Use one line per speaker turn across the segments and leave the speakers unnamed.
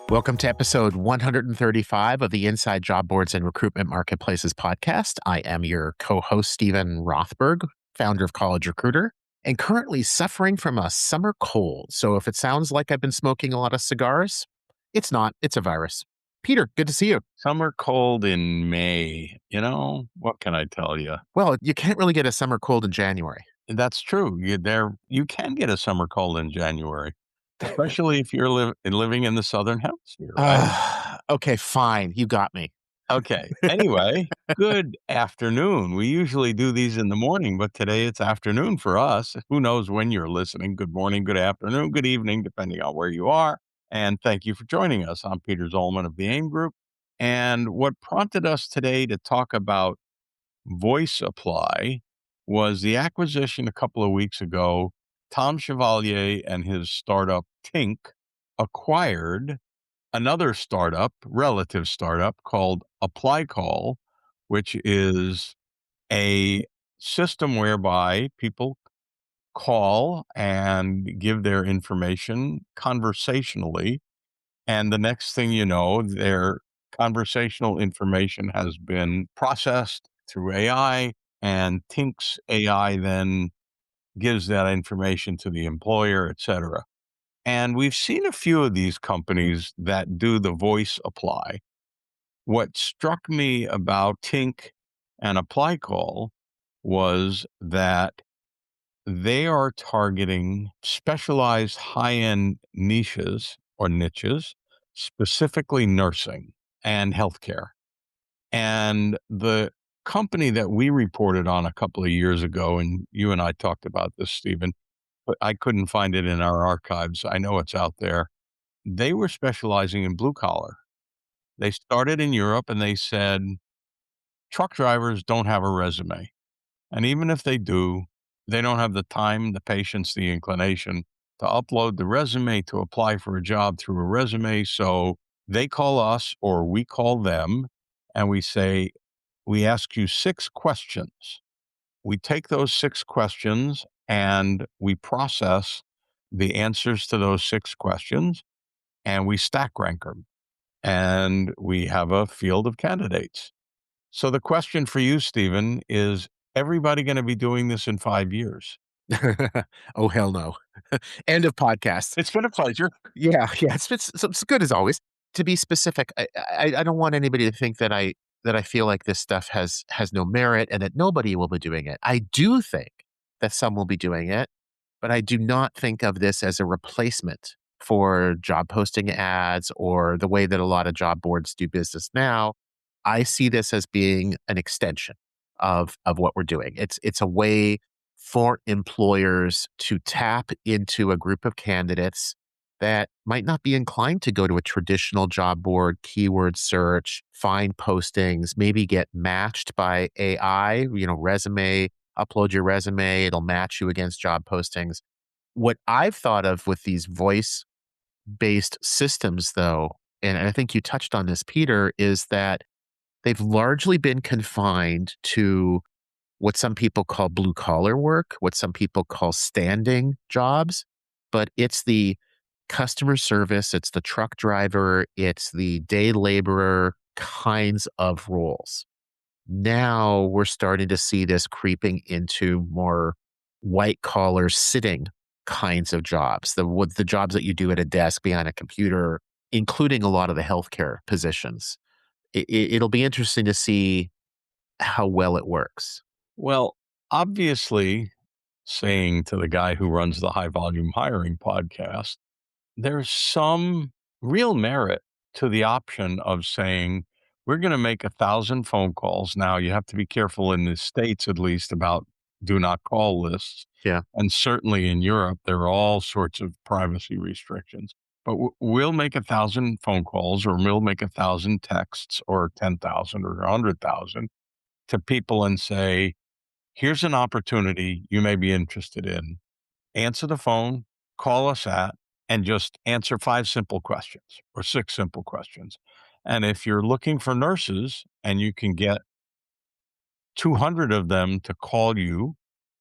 Welcome to episode 135 of the Inside Job Boards and Recruitment Marketplaces podcast. I am your co-host, Stephen Rothberg, founder of College Recruiter, and currently suffering from a summer cold. So if it sounds like I've been smoking a lot of cigars, it's not. It's a virus. Peter, good to see you.
Summer cold in May. What can I tell you?
Well, you can't really get a summer cold in January.
That's true. You can get a summer cold in January, especially if you're living in the Southern Hemisphere, right?
Okay, fine. You got me.
Okay. Anyway, good afternoon. We usually do these in the morning, but today it's afternoon for us. Who knows when you're listening? Good morning, good afternoon, good evening, depending on where you are. And thank you for joining us. I'm Peter Zollman of the AIM Group. And what prompted us today to talk about voice apply was the acquisition a couple of weeks ago. Tom Chevalier and his startup Tink acquired another startup, relative startup called Apply Call, which is a system whereby people call and give their information conversationally. And the next thing you know, their conversational information has been processed through AI, and Tink's AI then gives that information to the employer, et cetera. And we've seen a few of these companies that do the voice apply. What struck me about Tink and Apply Call was that they are targeting specialized high-end niches or niches, specifically nursing and healthcare. And the company that we reported on a couple of years ago, and you and I talked about this, Stephen, but I couldn't find it in our archives. I know it's out there. They were specializing in blue collar. They started in Europe and they said, truck drivers don't have a resume. And even if they do, they don't have the time, the patience, the inclination to upload the resume to apply for a job through a resume. So they call us or we call them and we say, we ask you 6 questions. We take those 6 questions and we process the answers to those 6 questions and we stack rank them. And we have a field of candidates. So the question for you, Stephen, is everybody going to be doing this in 5 years?
Oh, hell no. End of podcast.
It's been a pleasure.
Yeah. It's good as always. To be specific, I don't want anybody to think that I feel like this stuff has no merit and that nobody will be doing it. I do think that some will be doing it, but I do not think of this as a replacement for job posting ads or the way that a lot of job boards do business now. I see this as being an extension of what we're doing. It's a way for employers to tap into a group of candidates that might not be inclined to go to a traditional job board, keyword search, find postings, maybe get matched by AI, resume, upload your resume, it'll match you against job postings. What I've thought of with these voice based systems, though, and I think you touched on this, Peter, is that they've largely been confined to what some people call blue collar work, what some people call standing jobs, but it's the customer service, it's the truck driver, it's the day laborer kinds of roles. Now we're starting to see this creeping into more white collar sitting kinds of jobs, the jobs that you do at a desk behind a computer, including a lot of the healthcare positions. It'll be interesting to see how well it works.
Well, obviously, saying to the guy who runs the high volume hiring podcast, there's some real merit to the option of saying, we're going to make 1,000 phone calls. Now, you have to be careful in the States, at least, about do not call lists.
Yeah.
And certainly in Europe, there are all sorts of privacy restrictions. But we'll make 1,000 phone calls, or we'll make 1,000 texts, or 10,000 or 100,000 to people and say, here's an opportunity you may be interested in. Answer the phone, call us at, and just answer 5 simple questions or 6 simple questions. And if you're looking for nurses and you can get 200 of them to call you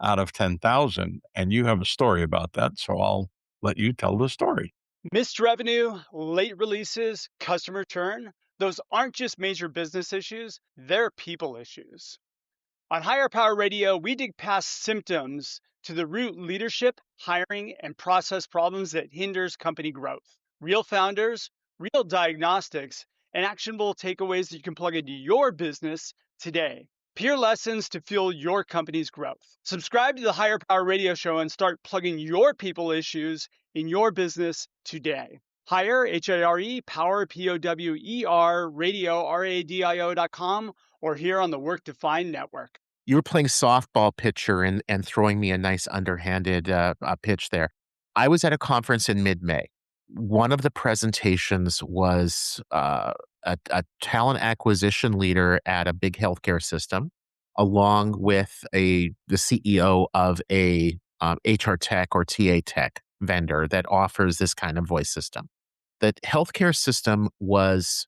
out of 10,000, and you have a story about that, so I'll let you tell the story.
Missed revenue, late releases, customer churn, those aren't just major business issues, they're people issues. On Higher Power Radio, we dig past symptoms to the root leadership, hiring, and process problems that hinders company growth. Real founders, real diagnostics, and actionable takeaways that you can plug into your business today. Peer lessons to fuel your company's growth. Subscribe to the Higher Power Radio Show and start plugging your people issues in your business today. Hire, Hire, Power, Power, radio, radio.com, or here on the Work Defined Network.
You were playing softball pitcher and throwing me a nice underhanded, pitch there. I was at a conference in mid-May. One of the presentations was, a talent acquisition leader at a big healthcare system, along with the CEO of a, HR tech or TA tech vendor that offers this kind of voice system. The healthcare system was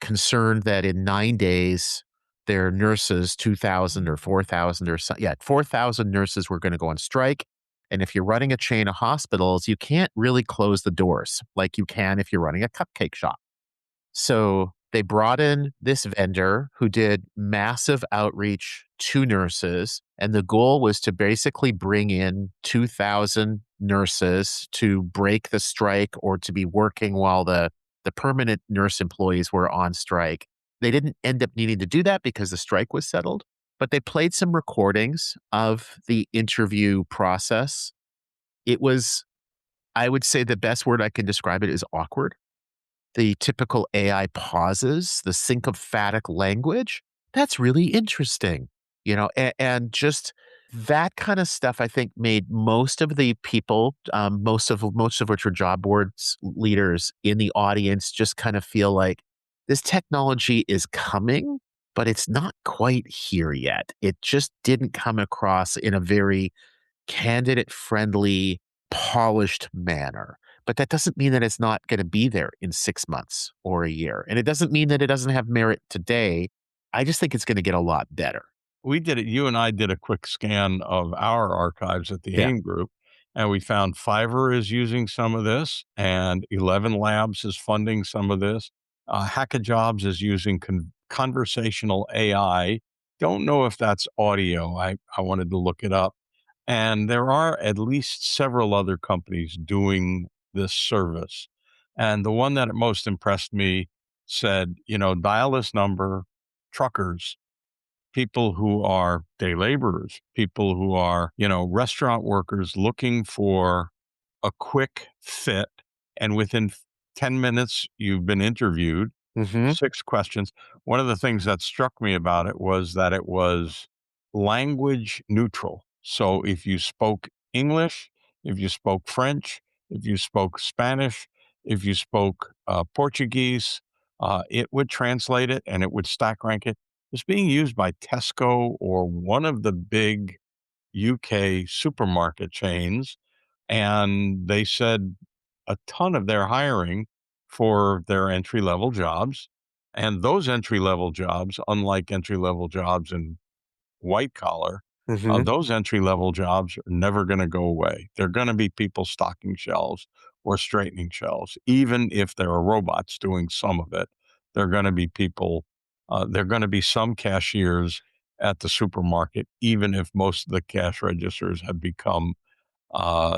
concerned that in 9 days, their nurses, 2,000 or 4,000 or so, yeah, 4,000 nurses were gonna go on strike, and if you're running a chain of hospitals, you can't really close the doors like you can if you're running a cupcake shop. So they brought in this vendor who did massive outreach to nurses. And the goal was to basically bring in 2,000 nurses to break the strike or to be working while the permanent nurse employees were on strike. They didn't end up needing to do that because the strike was settled, but they played some recordings of the interview process. It was, I would say the best word I can describe it is awkward. The typical AI pauses, the syncophatic language, that's really interesting, and just that kind of stuff, I think, made most of the people, most of which were job boards leaders in the audience, just kind of feel like this technology is coming, but it's not quite here yet. It just didn't come across in a very candidate friendly, polished manner. But that doesn't mean that it's not going to be there in 6 months or a year. And it doesn't mean that it doesn't have merit today. I just think it's going to get a lot better.
We did it. You and I did a quick scan of our archives at the
Yeah.
AIM group, and we found Fiverr is using some of this, and 11 Labs is funding some of this. Hackajobs is using conversational AI. Don't know if that's audio. I wanted to look it up. And there are at least several other companies doing this service. And the one that most impressed me said, dial this number, truckers, people who are day laborers, people who are, restaurant workers looking for a quick fit. And within 10 minutes, you've been interviewed,
Hmm.
6 questions. One of the things that struck me about it was that it was language neutral. So if you spoke English, if you spoke French, if you spoke Spanish, if you spoke Portuguese, it would translate it and it would stack rank it. It's being used by Tesco or one of the big UK supermarket chains. And they said a ton of their hiring for their entry level jobs. And those entry level jobs, unlike entry level jobs in white collar,
Hmm.
those entry level jobs are never going to go away. They're going to be people stocking shelves or straightening shelves, even if there are robots doing some of it. They're going to be people. They're going to be some cashiers at the supermarket, even if most of the cash registers have become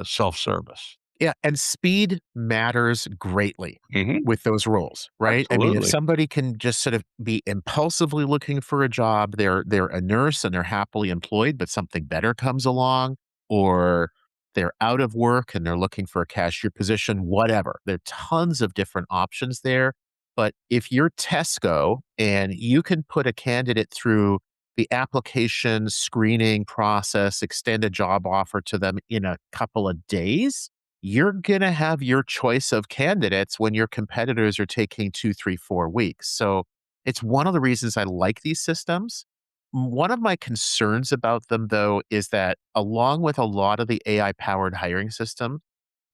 self service.
Yeah, and speed matters greatly
Hmm.
with those roles, right? I mean, if
Absolutely.
somebody can just sort of be impulsively looking for a job, they're a nurse and they're happily employed, but something better comes along, or they're out of work and they're looking for a cashier position, whatever. There are tons of different options there. But if you're Tesco and you can put a candidate through the application screening process, extend a job offer to them in a couple of days, you're going to have your choice of candidates when your competitors are taking 2, 3, 4 weeks. So it's one of the reasons I like these systems. One of my concerns about them, though, is that along with a lot of the AI powered hiring system,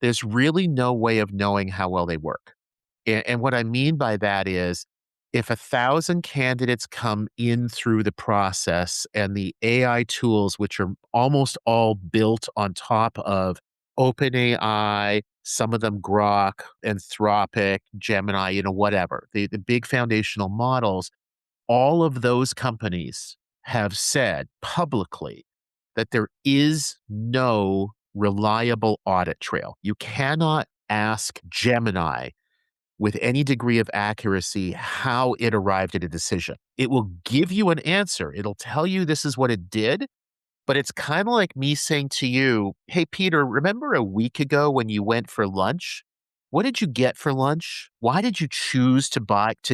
there's really no way of knowing how well they work. And what I mean by that is if 1,000 candidates come in through the process and the AI tools, which are almost all built on top of OpenAI, some of them Grok, Anthropic, Gemini, whatever, the big foundational models, all of those companies have said publicly that there is no reliable audit trail. You cannot ask Gemini with any degree of accuracy how it arrived at a decision. It will give you an answer. It'll tell you this is what it did, but it's kinda like me saying to you, "Hey, Peter, remember a week ago when you went for lunch? What did you get for lunch? Why did you choose to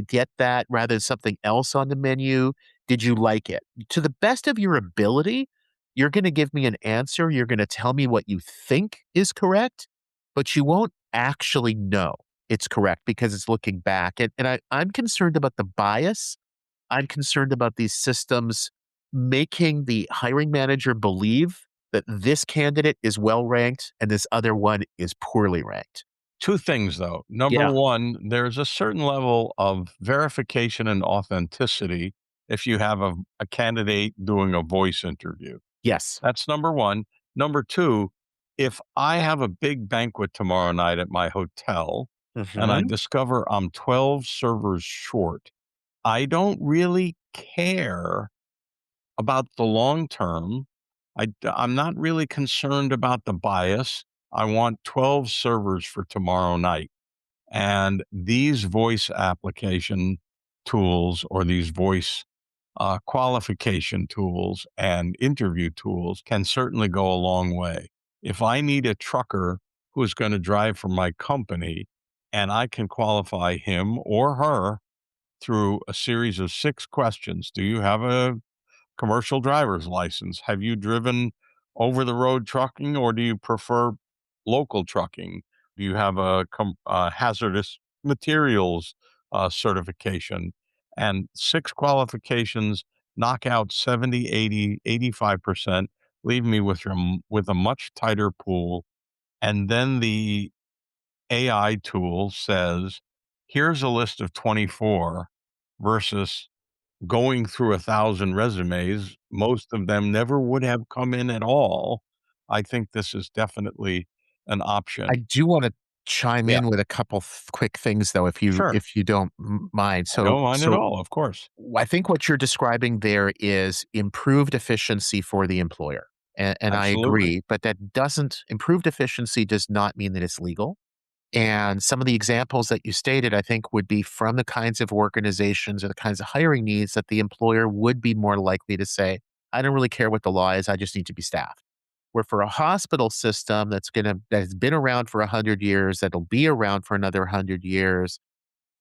get that rather than something else on the menu? Did you like it?" To the best of your ability, you're gonna give me an answer, you're gonna tell me what you think is correct, but you won't actually know it's correct because it's looking back, and I'm concerned about the bias. I'm concerned about these systems making the hiring manager believe that this candidate is well ranked and this other one is poorly ranked.
2 things, though. Number
Yeah.
1, there's a certain level of verification and authenticity if you have a candidate doing a voice interview.
Yes.
That's number 1. Number 2, if I have a big banquet tomorrow night at my hotel and I
Mhm.
discover I'm 12 servers short, I don't really care about the long term. I'm not really concerned about the bias. I want 12 servers for tomorrow night. And these voice application tools or these voice qualification tools and interview tools can certainly go a long way. If I need a trucker who is going to drive for my company and I can qualify him or her through a series of 6 questions. Do you have a commercial driver's license? Have you driven over the road trucking or do you prefer local trucking? Do you have a hazardous materials certification? And 6 qualifications knock out 70, 80, 85%, leave me with a much tighter pool. And then the AI tool says, here's a list of 24 versus going through 1,000 resumes, most of them never would have come in at all. I think this is definitely an
I
option.
do wanna chime
Yeah,
in with a couple quick things though,
sure.
if you don't mind.
I don't mind at all, of course.
I think what you're describing there is improved efficiency for the employer, and I
Absolutely.
agree, but that doesn't improved efficiency does not mean that it's legal. And some of the examples that you stated, I think, would be from the kinds of organizations or the kinds of hiring needs that the employer would be more likely to say, I don't really care what the law is, I just need to be staffed. Where for a hospital system that's been around for 100 years, that'll be around for another 100 years,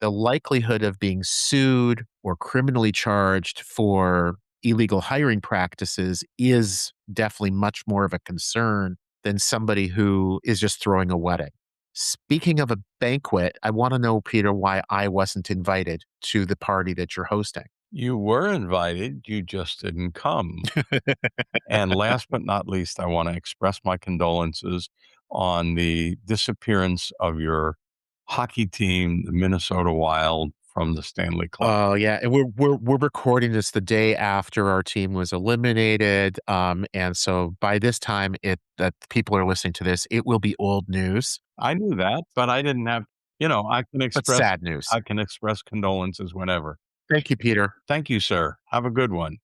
the likelihood of being sued or criminally charged for illegal hiring practices is definitely much more of a concern than somebody who is just throwing a wedding. Speaking of a banquet, I want to know, Peter, why I wasn't invited to the party that you're hosting.
You were invited, you just didn't come. And last but not least, I want to express my condolences on the disappearance of your hockey team, the Minnesota Wild, from the Stanley Cup.
Oh yeah, and we're recording this the day after our team was eliminated, and so by this time it that people are listening to this, it will be old news,
I knew that, but I didn't have
but sad news.
I can express condolences whenever.
Thank you, Peter.
Thank you, sir. Have a good one.